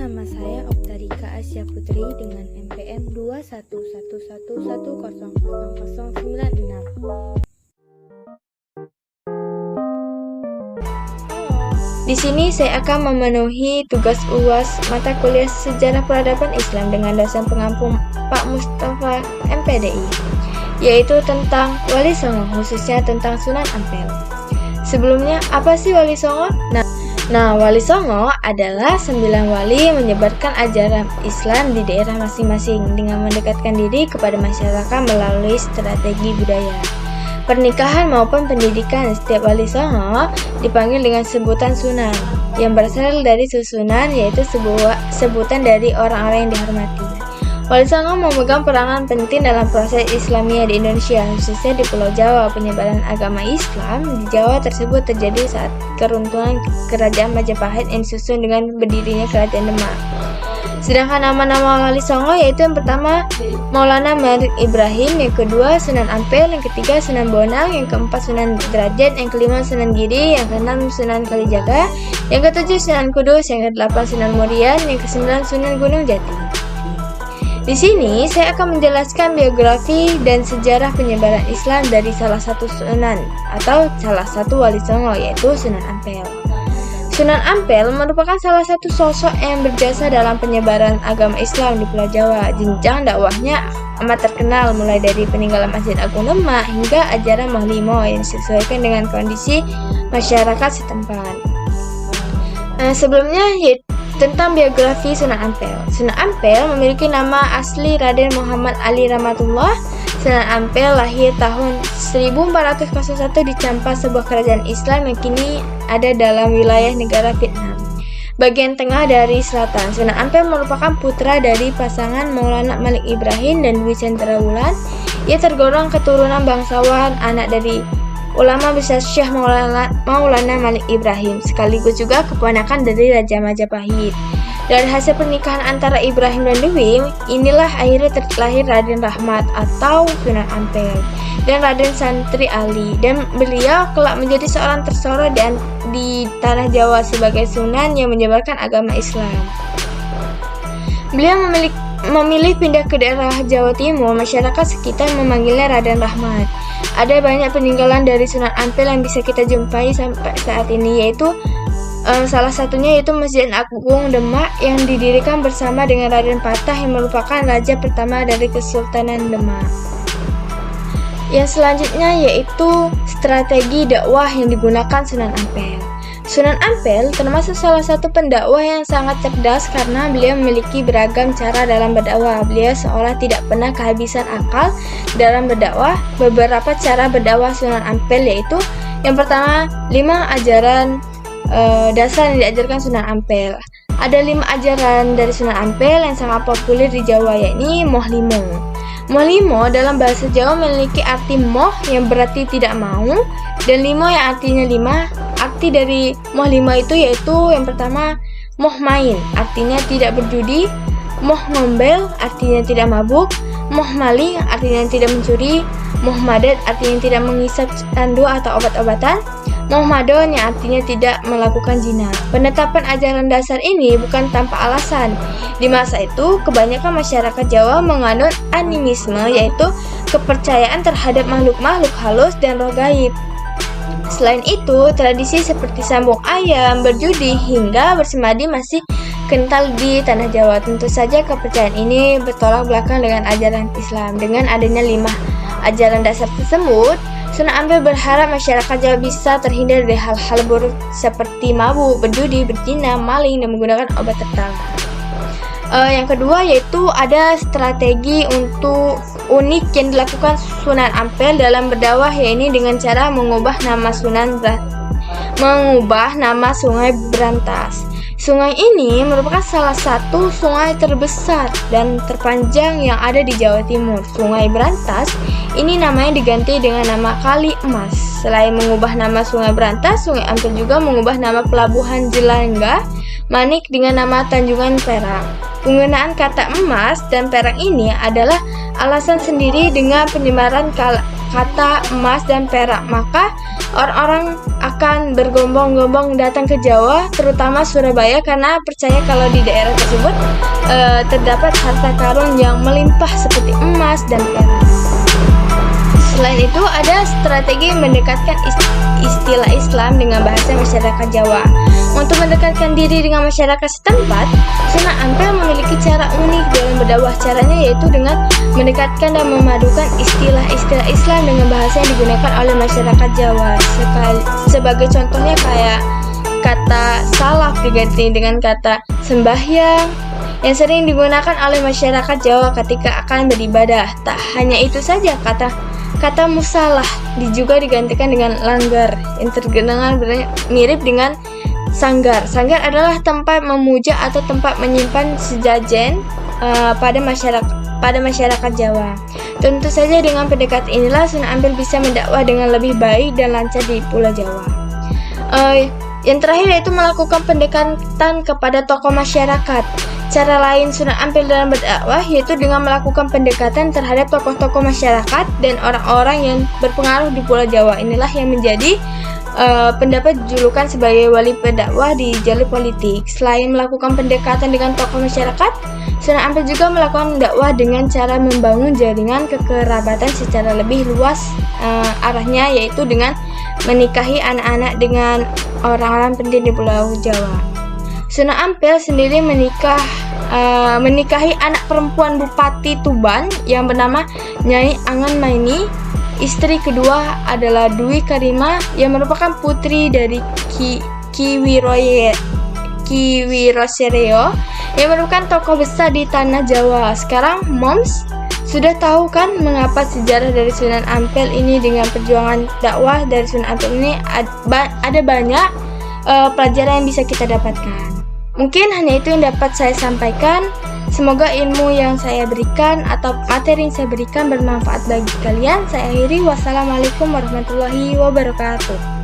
nama saya Optarika Asya Putri dengan NPM 21111000096. Di sini saya akan memenuhi tugas UAS mata kuliah Sejarah Peradaban Islam dengan dosen pengampu Pak Mustafa MPDI, yaitu tentang Wali Songo, khususnya tentang Sunan Ampel. Sebelumnya, apa sih Wali Songo? Nah, Wali Songo adalah 9 wali menyebarkan ajaran Islam di daerah masing-masing dengan mendekatkan diri kepada masyarakat melalui strategi budaya, pernikahan maupun pendidikan. Setiap Wali Songo dipanggil dengan sebutan Sunan yang berasal dari susunan, yaitu sebuah sebutan dari orang-orang yang dihormati. Wali Songo memegang peranan penting dalam proses Islamiyah di Indonesia, khususnya di Pulau Jawa. Penyebaran agama Islam di Jawa tersebut terjadi saat keruntuhan Kerajaan Majapahit yang disusun dengan berdirinya Kerajaan Demak. Sedangkan nama-nama Wali Songo yaitu yang pertama Maulana Malik Ibrahim, yang kedua Sunan Ampel, yang ketiga Sunan Bonang, yang keempat Sunan Derajat, yang kelima Sunan Giri, yang keenam Sunan Kalijaga, yang ketujuh Sunan Kudus, yang kedelapan Sunan Muria, yang kesembilan Sunan Gunung Jati. Di sini saya akan menjelaskan biografi dan sejarah penyebaran Islam dari salah satu sunan atau salah satu Wali Songo, yaitu Sunan Ampel. Sunan Ampel merupakan salah satu sosok yang berjasa dalam penyebaran agama Islam di Pulau Jawa. Jenjang dakwahnya amat terkenal, mulai dari peninggalan Masjid Agung Demak hingga ajaran Mohlimo yang disesuaikan dengan kondisi masyarakat setempat. Sebelumnya tentang biografi Sunan Ampel. Sunan Ampel memiliki nama asli Raden Muhammad Ali Rahmatullah. Sunan Ampel lahir tahun 1401 di Champa, sebuah kerajaan Islam yang kini ada dalam wilayah negara Vietnam, bagian tengah dari selatan. Sunan Ampel merupakan putra dari pasangan Maulana Malik Ibrahim dan Dwi Cendrawulan. Ia tergolong keturunan bangsawan, anak dari ulama besar Syekh Maulana Malik Ibrahim, sekaligus juga keponakan dari Raja Majapahit. Dari hasil pernikahan antara Ibrahim dan Dwi, inilah akhirnya terlahir Raden Rahmat atau Sunan Ampel dan Raden Santri Ali, dan beliau kelak menjadi seorang tersohor di tanah Jawa sebagai sunan yang menyebarkan agama Islam. Beliau memilih pindah ke daerah Jawa Timur. Masyarakat sekitar memanggilnya Raden Rahmat. Ada banyak peninggalan dari Sunan Ampel yang bisa kita jumpai sampai saat ini, yaitu salah satunya yaitu Masjid Agung Demak yang didirikan bersama dengan Raden Patah yang merupakan raja pertama dari Kesultanan Demak. Yang selanjutnya yaitu strategi dakwah yang digunakan Sunan Ampel. Sunan Ampel termasuk salah satu pendakwah yang sangat cerdas karena beliau memiliki beragam cara dalam berdakwah. Beliau seolah tidak pernah kehabisan akal dalam berdakwah. Beberapa cara berdakwah Sunan Ampel yaitu yang pertama, 5 ajaran dasar yang diajarkan Sunan Ampel. Ada 5 ajaran dari Sunan Ampel yang sangat populer di Jawa, yakni Mohlimo. Mohlimo dalam bahasa Jawa memiliki arti moh yang berarti tidak mau, dan limo yang artinya 5. Arti dari Mohlimo itu yaitu yang pertama, moh main, artinya tidak berjudi; moh ngombel, artinya tidak mabuk; moh maling, artinya tidak mencuri; moh madet, artinya tidak menghisap candu atau obat-obatan; moh madon, yang artinya tidak melakukan zina. Penetapan ajaran dasar ini bukan tanpa alasan. Di masa itu, kebanyakan masyarakat Jawa menganut animisme, yaitu kepercayaan terhadap makhluk-makhluk halus dan roh gaib. Selain itu, tradisi seperti sambung ayam, berjudi, hingga bersemadi masih kental di tanah Jawa. Tentu saja kepercayaan ini bertolak belakang dengan ajaran Islam. Dengan adanya 5 ajaran dasar tersebut, Sunan Ampel berharap masyarakat Jawa bisa terhindar dari hal-hal buruk seperti mabuk, berjudi, berzina, maling, dan menggunakan obat terlarang. Yang kedua yaitu ada strategi untuk unik yang dilakukan Sunan Ampel dalam berdakwah, yaitu dengan cara mengubah nama Sungai Brantas. Sungai ini merupakan salah satu sungai terbesar dan terpanjang yang ada di Jawa Timur. Sungai Brantas ini namanya diganti dengan nama Kali Emas. Selain mengubah nama Sungai Brantas, Sungai Ampel juga mengubah nama Pelabuhan Jelangga Manik dengan nama Tanjungan Perak. Penggunaan kata emas dan perak ini adalah alasan sendiri dengan penyebaran kata emas dan perak. Maka orang-orang akan bergombong-gombong datang ke Jawa, terutama Surabaya, karena percaya kalau di daerah tersebut terdapat harta karun yang melimpah seperti emas dan perak. Selain itu, ada strategi mendekatkan istilah Islam dengan bahasa masyarakat Jawa. Untuk mendekatkan diri dengan masyarakat setempat, Sunan Ampel memiliki cara unik dalam berdakwah. Caranya yaitu dengan mendekatkan dan memadukan istilah-istilah Islam dengan bahasa yang digunakan oleh masyarakat Jawa. Sebagai contohnya kayak kata salaf diganti dengan kata sembahyang yang sering digunakan oleh masyarakat Jawa ketika akan beribadah. Tak hanya itu saja, kata musalah juga digantikan dengan langgar yang terdengar mirip dengan sanggar. Sanggar adalah tempat memuja atau tempat menyimpan sejajen pada masyarakat Jawa. Tentu saja dengan pendekatan inilah Sunan Ampel bisa mendakwah dengan lebih baik dan lancar di Pulau Jawa. Yang terakhir yaitu melakukan pendekatan kepada tokoh masyarakat. Cara lain Sunan Ampel dalam berdakwah yaitu dengan melakukan pendekatan terhadap tokoh-tokoh masyarakat dan orang-orang yang berpengaruh di Pulau Jawa. Inilah yang menjadi pendapat julukan sebagai wali pendakwah di jalur politik. Selain melakukan pendekatan dengan tokoh masyarakat, Sunan Ampel juga melakukan dakwah dengan cara membangun jaringan kekerabatan secara lebih luas arahnya, yaitu dengan menikahi anak-anak dengan orang-orang penting di Pulau Jawa. Sunan Ampel sendiri menikahi anak perempuan Bupati Tuban yang bernama Nyai Angan Maini. Istri kedua adalah Dwi Karima yang merupakan putri dari Ki Wirosreo yang merupakan tokoh besar di tanah Jawa. Sekarang Moms sudah tahu kan mengapa sejarah dari Sunan Ampel ini dengan perjuangan dakwah dari Sunan Ampel ini ada banyak pelajaran yang bisa kita dapatkan. Mungkin hanya itu yang dapat saya sampaikan. Semoga ilmu yang saya berikan atau materi yang saya berikan bermanfaat bagi kalian. Saya akhiri. Wassalamualaikum warahmatullahi wabarakatuh.